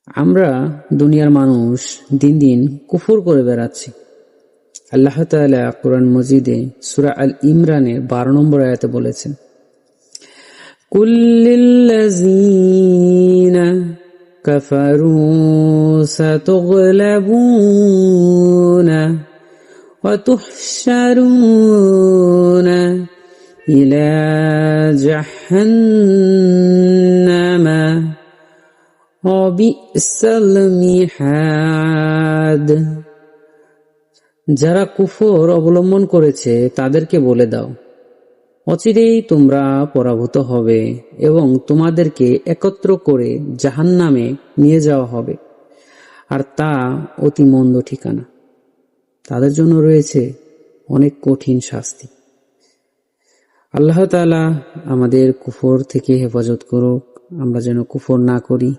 আমরা দুনিয়ার মানুষ দিন দিন কুফর করে বেড়াচ্ছি। আল্লাহ তাআলা কোরআন মজিদে সূরা আল ইমরানের 12 নম্বর আয়াতে বলেছেন, কুল্লিল্লাযীনা কাফারু সাতুগলাবুনা ওয়া তুহশারুনা ইলা জাহান্নামা ওয়া বি'সাল মিহাদ। যারা কুফর অবলম্বন করেছে তাদেরকে বলে দাও, অচিরেই তোমরা পরাভূত হবে এবং তোমাদেরকে একত্র করে জাহান্নামে নিয়ে যাওয়া হবে, আর তা অতি মন্দ ঠিকানা। তাদের জন্য রয়েছে অনেক কঠিন শাস্তি। আল্লাহ তাআলা আমাদের কুফর থেকে হেফাজত করুক, আমরা যেন কুফর না করি।